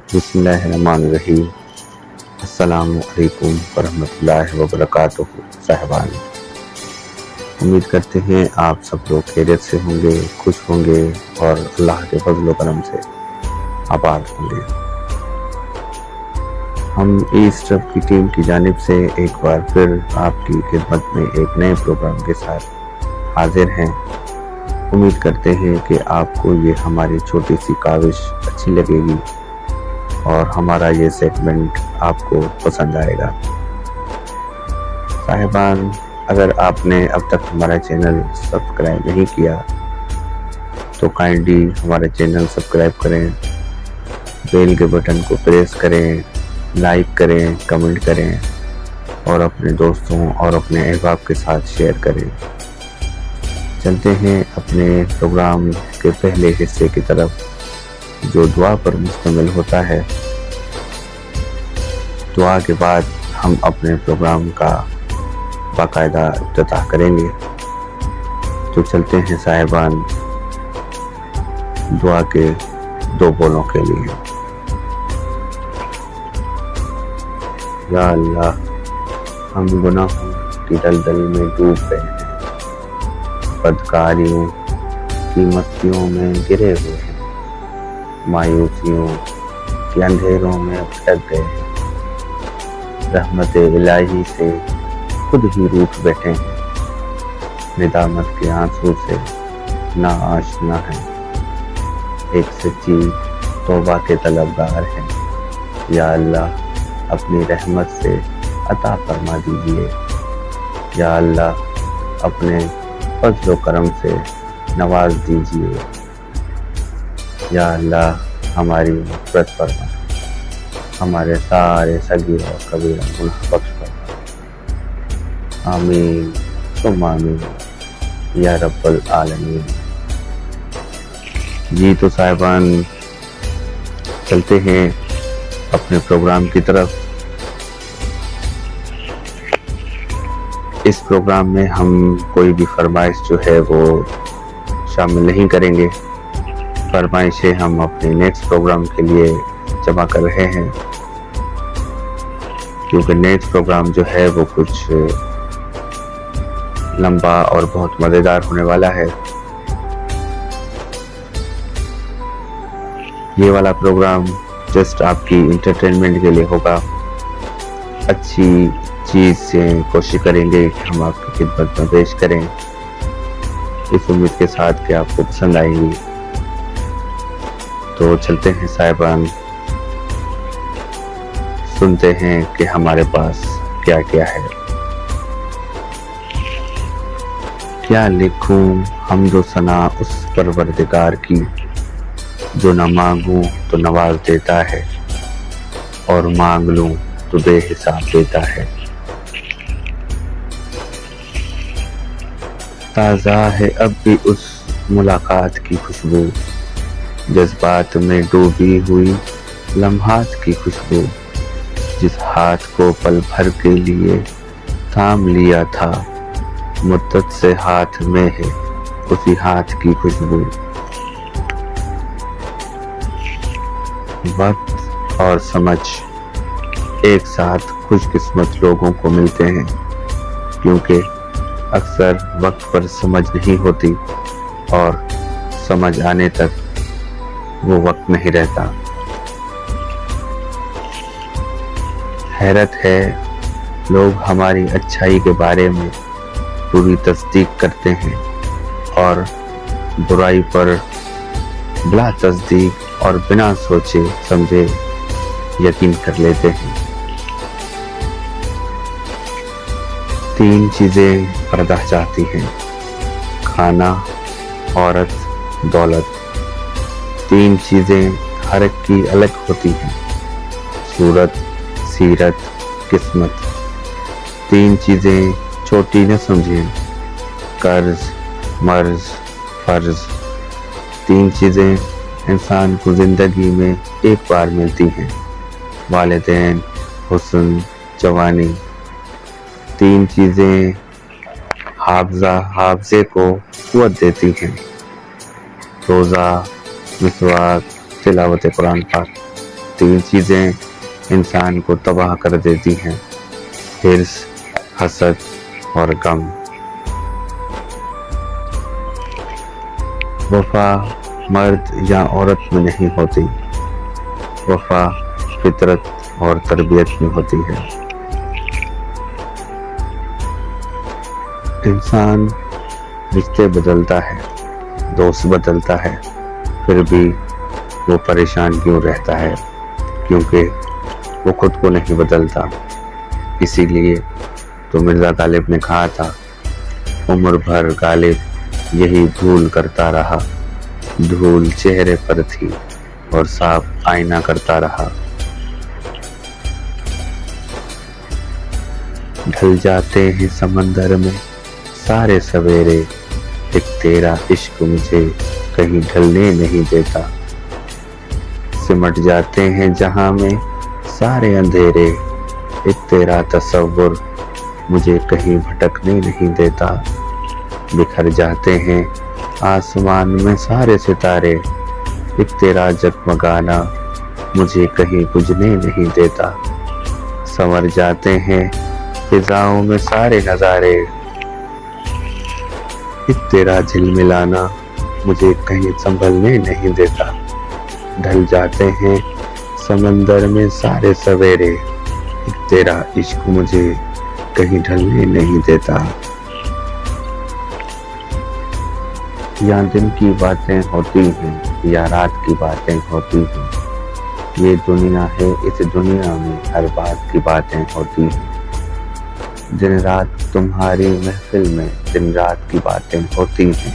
بسم اللہ الرحمن الرحیم۔ السلام علیکم ورحمۃ اللہ وبرکاتہ صاحبان، امید کرتے ہیں آپ سب لوگ خیریت سے ہوں گے، خوش ہوں گے اور اللہ کے فضل و کرم سے آباد ہوں گے۔ ہم ایسٹ اب کی ٹیم کی جانب سے ایک بار پھر آپ کی خدمت میں ایک نئے پروگرام کے ساتھ حاضر ہیں۔ امید کرتے ہیں کہ آپ کو یہ ہماری چھوٹی سی کاوش اچھی لگے گی اور ہمارا یہ سیگمنٹ آپ کو پسند آئے گا۔ صاحبان، اگر آپ نے اب تک ہمارا چینل سبسکرائب نہیں کیا تو کائنڈلی ہمارا چینل سبسکرائب کریں، بیل کے بٹن کو پریس کریں، لائک کریں، کمنٹ کریں اور اپنے دوستوں اور اپنے احباب کے ساتھ شیئر کریں۔ چلتے ہیں اپنے پروگرام کے پہلے حصے کی طرف، جو دعا پر مشتمل ہوتا ہے۔ دعا کے بعد ہم اپنے پروگرام کا باقاعدہ افتتاح کریں گے۔ تو چلتے ہیں صاحبان دعا کے 2 بولوں کے لیے۔ یا اللہ، ہم گناہوں کی دلدل میں ڈوب گئے ہیں، بدکاریوں کی مستیوں میں گرے ہوئے ہیں، مایوسیوں کے اندھیروں میں بھٹک گئے ہیں، رحمت الہی سے خود ہی روٹھ بیٹھے ہیں، ندامت کے آنسو سے ناآشنا ہیں، ایک سچی توبہ کے طلبگار ہیں۔ یا اللہ، اپنی رحمت سے عطا فرما دیجئے۔ یا اللہ، اپنے فضل و کرم سے نواز دیجئے۔ یا اللہ، ہماری مغفرت فرما، ہمارے سارے صغیرہ و کبیرہ گناہ بخش فرما۔ آمین ثم آمین یا رب العالمین۔ جی تو صاحبان، چلتے ہیں اپنے پروگرام کی طرف۔ اس پروگرام میں ہم کوئی بھی فرمائش جو ہے وہ شامل نہیں کریں گے۔ فرمائشیں ہم اپنے نیکسٹ پروگرام کے لیے جمع کر رہے ہیں، کیونکہ نیکسٹ پروگرام جو ہے وہ کچھ لمبا اور بہت مزیدار ہونے والا ہے۔ یہ والا پروگرام جسٹ آپ کی انٹرٹینمنٹ کے لیے ہوگا۔ اچھی چیز سے کوشش کریں گے کہ ہم آپ کی خدمت میں پیش کریں، اس امید کے ساتھ کہ آپ کو پسند آئے گی۔ تو چلتے ہیں صاحبان، سنتے ہیں کہ ہمارے پاس کیا کیا ہے۔ کیا لکھوں حمد و ثنا اس پروردگار کی، جو نہ مانگوں تو نواز دیتا ہے اور مانگ لوں تو بے حساب دیتا ہے۔ تازہ ہے اب بھی اس ملاقات کی خوشبو، جذبات میں ڈوبی ہوئی لمحات کی خوشبو، جس ہاتھ کو پل بھر کے لیے تھام لیا تھا، مدت سے ہاتھ میں ہے اسی ہاتھ کی خوشبو۔ وقت اور سمجھ ایک ساتھ خوش قسمت لوگوں کو ملتے ہیں، کیونکہ اکثر وقت پر سمجھ نہیں ہوتی اور سمجھ آنے تک وہ وقت نہیں رہتا۔ حیرت ہے، لوگ ہماری اچھائی کے بارے میں پوری تصدیق کرتے ہیں اور برائی پر بلا تصدیق اور بنا سوچے سمجھے یقین کر لیتے ہیں۔ 3 چیزیں پردہ چاہتی ہیں، کھانا، عورت، دولت۔ 3 چیزیں ہر ایک کی الگ ہوتی ہیں، صورت، سیرت، قسمت۔ 3 چیزیں چھوٹی نہ سمجھیں، قرض، مرض، فرض۔ 3 چیزیں انسان کو زندگی میں ایک بار ملتی ہیں، والدین، حسن، جوانی۔ 3 چیزیں حافظے کو قوت دیتی ہیں، روزہ، مسواک، تلاوت قرآن پاک۔ 3 چیزیں انسان کو تباہ کر دیتی ہیں: حرص، حسد اور غم۔ وفا مرد یا عورت میں نہیں ہوتی، وفا فطرت اور تربیت میں ہوتی ہے۔ انسان رشتے بدلتا ہے، دوست بدلتا ہے، پھر بھی وہ پریشان کیوں رہتا ہے؟ کیونکہ وہ خود کو نہیں بدلتا۔ اسی لیے تو مرزا غالب نے کہا تھا، عمر بھر غالب یہی دھول کرتا رہا، دھول چہرے پر تھی اور صاف آئینہ کرتا رہا۔ ڈھل جاتے ہیں سمندر میں سارے سویرے، ایک تیرا عشق مجھے کہیں ڈھلنے نہیں دیتا۔ سمٹ جاتے ہیں جہاں میں سارے اندھیرے، ایک تیرا تصور مجھے کہیں بھٹکنے نہیں دیتا۔ بکھر جاتے ہیں آسمان میں سارے ستارے، ایک تیرا جگمگانا مجھے کہیں بجھنے نہیں دیتا۔ سنور جاتے ہیں فضاؤں میں سارے نظارے، ایک تیرا جھلملانا مجھے کہیں سنبھلنے نہیں دیتا۔ ڈھل جاتے ہیں سمندر میں سارے سویرے، ایک تیرا عشق مجھے کہیں ڈھلنے نہیں دیتا۔ یا دن کی باتیں ہوتی ہیں یا رات کی باتیں ہوتی ہیں، یہ دنیا ہے، اس دنیا میں ہر بات کی باتیں ہوتی ہیں۔ دن رات تمہاری محفل میں دن رات کی باتیں ہوتی ہیں،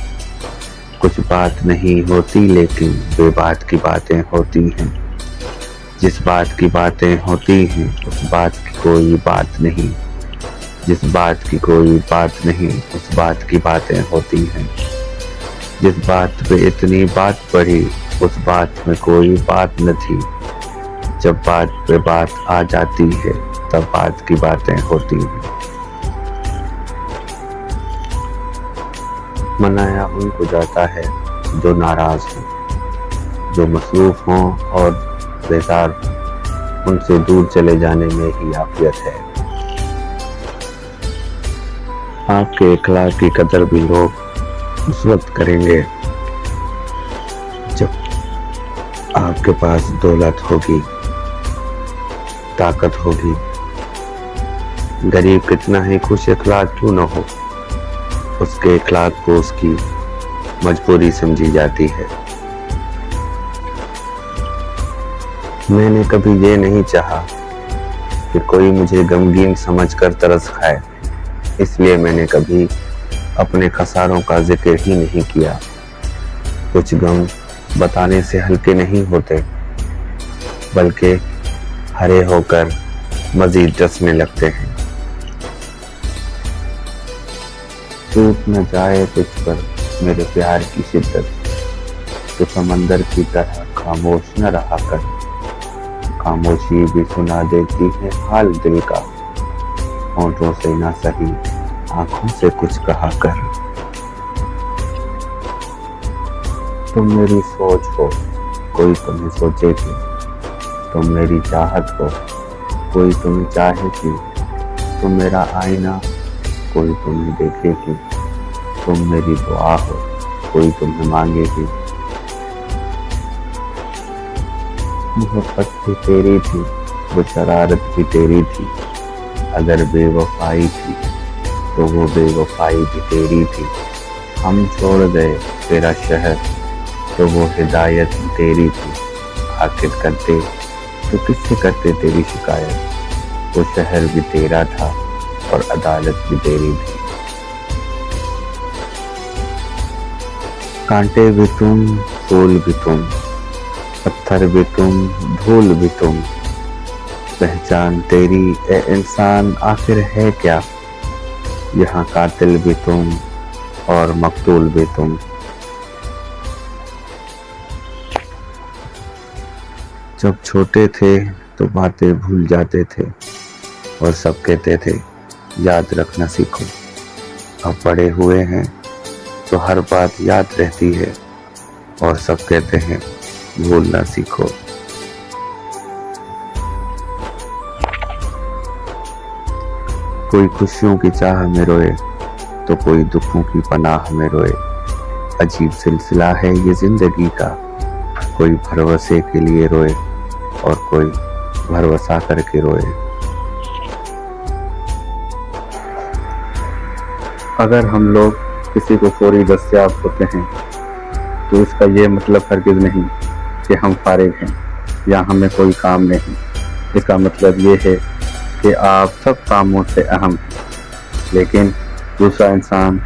کچھ بات نہیں ہوتی لیکن بے بات کی باتیں ہوتی ہیں۔ جس بات کی باتیں ہوتی ہیں اس بات کی کوئی بات نہیں، جس بات کی کوئی بات نہیں اس بات کی باتیں ہوتی ہیں۔ جس بات پہ اتنی بات پڑھی اس بات میں کوئی بات نہ تھی، جب بات پہ بات آ جاتی ہے تب بات کی باتیں ہوتی ہیں۔ منایا ان کو جاتا ہے جو ناراض ہوں، جو مصروف ہوں اور بیزار ہوں، ان سے دور چلے جانے میں ہی عافیت ہے۔ آپ کے اخلاق کی قدر بھی لوگ اس وقت کریں گے جب آپ کے پاس دولت ہوگی، طاقت ہوگی۔ غریب کتنا ہی خوش اخلاق کیوں نہ ہو، اس کے اخلاق کو اس کی مجبوری سمجھی جاتی ہے۔ میں نے کبھی یہ نہیں چاہا کہ کوئی مجھے غمگین سمجھ کر ترس کھائے، اس لیے میں نے کبھی اپنے خساروں کا ذکر ہی نہیں کیا۔ کچھ غم بتانے سے ہلکے نہیں ہوتے بلکہ ہرے ہو کر مزید ڈسنے لگتے ہیں۔ ٹوٹ نہ جائے تجھ پر میرے پیار کی شدت، تو سمندر کی طرح خاموش نہ رہا کر، خاموشی بھی سنا دیتی ہے حال دل کا، ہونٹوں سے نہ سہی آنکھوں سے کچھ کہا کر۔ تم میری سوچ ہو کوئی تمہیں سوچے کہ، تم میری چاہت ہو کوئی تمہیں چاہے کہ، تم میرا آئینہ کوئی تمہیں دیکھے کہ، تم میری دعا ہو کوئی تمہیں مانگے کہ۔ محبت بھی تیری تھی وہ شرارت بھی تیری تھی، اگر بے وفائی تھی تو وہ بے وفائی بھی تیری تھی۔ ہم چھوڑ گئے تیرا شہر تو وہ ہدایت بھی تیری تھی، آخر کرتے تو کس سے کرتے تیری شکایت، وہ شہر بھی تیرا تھا اور عدالت بھی تیری تھی۔ کانٹے بھی تم، پھول بھی تم، پتھر بھی تم، دھول بھی تم، پہچان تیری اے انسان آخر ہے کیا، یہاں قاتل بھی تم اور مقتول بھی تم۔ جب چھوٹے تھے تو باتیں بھول جاتے تھے اور سب کہتے تھے یاد رکھنا سیکھو، اب بڑے ہوئے ہیں تو ہر بات یاد رہتی ہے اور سب کہتے ہیں بھولنا سیکھو۔ کوئی خوشیوں کی چاہ میں روئے تو کوئی دکھوں کی پناہ میں روئے، عجیب سلسلہ ہے یہ زندگی کا، کوئی بھروسے کے لیے روئے اور کوئی بھروسہ کر کے روئے۔ اگر ہم لوگ کسی کو فوری دستیاب ہوتے ہیں تو اس کا یہ مطلب ہرگز نہیں کہ ہم فارغ ہیں یا ہمیں کوئی کام نہیں۔ اس کا مطلب یہ ہے کہ آپ سب کاموں سے اہم ہیں، لیکن دوسرا انسان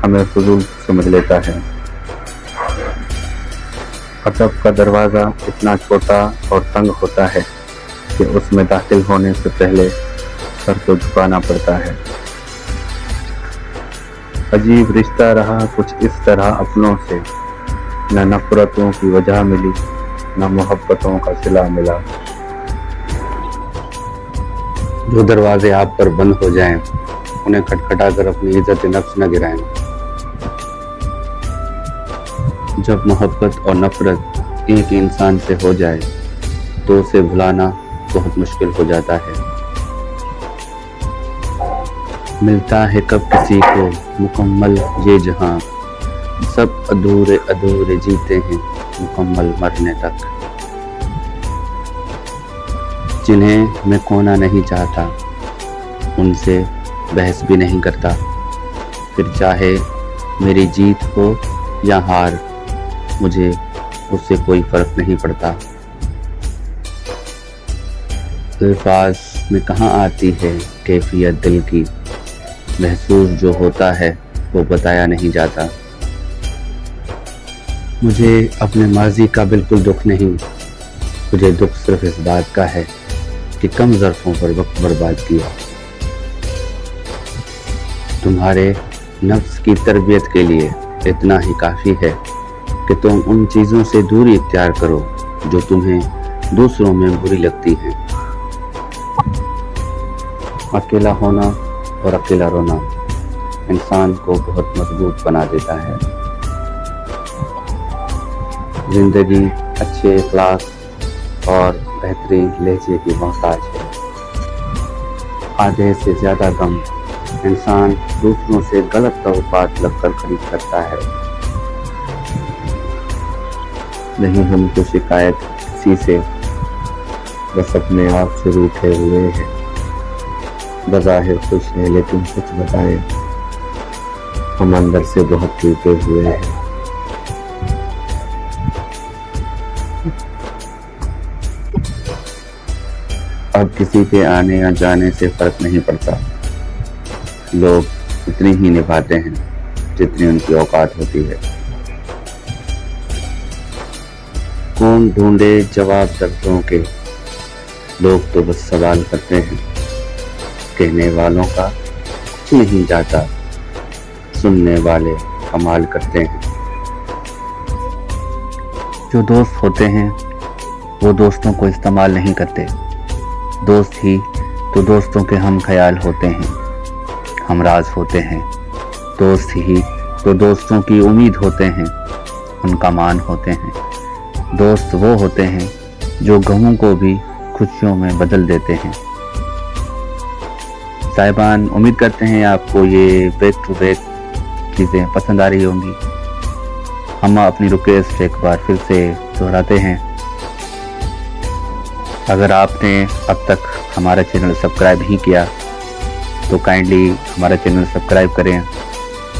ہمیں فضول سمجھ لیتا ہے۔ ادب کا دروازہ اتنا چھوٹا اور تنگ ہوتا ہے کہ اس میں داخل ہونے سے پہلے سر کو جھکانا پڑتا ہے۔ عجیب رشتہ رہا کچھ اس طرح اپنوں سے، نہ نفرتوں کی وجہ ملی نہ محبتوں کا صلہ ملا۔ جو دروازے آپ پر بند ہو جائیں انہیں کھٹکھٹا کر اپنی عزت نفس نہ گرائیں۔ جب محبت اور نفرت ایک انسان سے ہو جائے تو اسے بھلانا بہت مشکل ہو جاتا ہے۔ ملتا ہے کب کسی کو مکمل یہ جہاں، سب ادھورے ادھورے جیتے ہیں مکمل مرنے تک۔ جنہیں میں کھونا نہیں چاہتا ان سے بحث بھی نہیں کرتا، پھر چاہے میری جیت ہو یا ہار مجھے اس سے کوئی فرق نہیں پڑتا۔ الفاظ میں کہاں آتی ہے کیفیت دل کی، محسوس جو ہوتا ہے وہ بتایا نہیں جاتا۔ مجھے اپنے ماضی کا بالکل دکھ نہیں، مجھے دکھ صرف اس بات کا ہے کہ کم ظرفوں پر وقت برباد کیا۔ تمہارے نفس کی تربیت کے لیے اتنا ہی کافی ہے کہ تم ان چیزوں سے دوری اختیار کرو جو تمہیں دوسروں میں بری لگتی ہیں۔ اکیلا ہونا اور اکیلا رونا انسان کو بہت مضبوط بنا دیتا ہے۔ زندگی اچھے اخلاق اور بہترین لہجے کی محتاج ہے۔ آدھے سے زیادہ غم انسان دوسروں سے غلط توقعات لگ کر خرید کرتا ہے۔ نہیں ہم کو شکایت کسی سے، بس اپنے آپ سے روٹھے ہوئے ہیں۔ بظاہر خوش ہے لیکن سچ بتائے ہم اندر سے بہت ٹوٹے ہوئے ہیں۔ اب کسی کے آنے یا جانے سے فرق نہیں پڑتا، لوگ اتنی ہی نبھاتے ہیں جتنی ان کی اوقات ہوتی ہے۔ کون ڈھونڈے جواب دردوں کے، لوگ تو بس سوال کرتے ہیں۔ کہنے والوں کا کچھ نہیں جاتا، سننے والے کمال کرتے ہیں۔ جو دوست ہوتے ہیں وہ دوستوں کو استعمال نہیں کرتے، دوست ہی تو دوستوں کے ہم خیال ہوتے ہیں، ہم راز ہوتے ہیں۔ دوست ہی تو دوستوں کی امید ہوتے ہیں، ان کا مان ہوتے ہیں۔ دوست وہ ہوتے ہیں جو غموں کو بھی خوشیوں میں بدل دیتے ہیں۔ صاحبان، امید کرتے ہیں آپ کو یہ بیک ٹو بیک چیزیں پسند آ رہی ہوں گی۔ ہم اپنی ریکویسٹ ایک بار پھر سے دہراتے ہیں، اگر آپ نے اب تک ہمارا چینل سبسکرائب نہیں کیا تو کائنڈلی ہمارا چینل سبسکرائب کریں،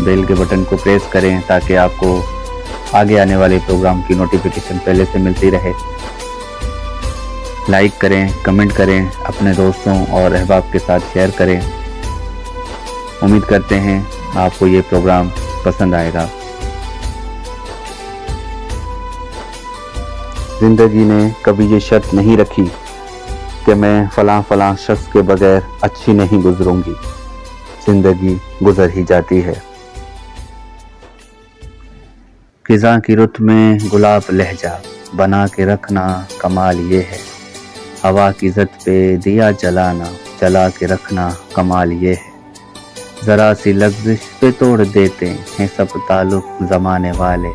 بیل کے بٹن کو پریس کریں تاکہ آپ کو آگے آنے والے پروگرام کی نوٹیفیکیشن پہلے سے ملتی رہے۔ لائک کریں، کمنٹ کریں، اپنے دوستوں اور احباب کے ساتھ شیئر کریں۔ امید کرتے ہیں آپ کو یہ پروگرام پسند آئے گا۔ زندگی نے کبھی یہ شرط نہیں رکھی کہ میں فلاں شخص کے بغیر اچھی نہیں گزروں گی، زندگی گزر ہی جاتی ہے۔ خزاں کی رت میں گلاب لہجہ بنا کے رکھنا کمال یہ ہے، ہوا کی زد پہ دیا جلا کے رکھنا کمال یہ ہے، ذرا سی لغزش پہ توڑ دیتے ہیں سب تعلق زمانے والے،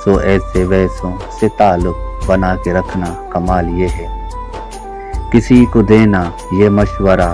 سو ایسے ویسوں سے تعلق بنا کے رکھنا کمال یہ ہے، کسی کو دینا یہ مشورہ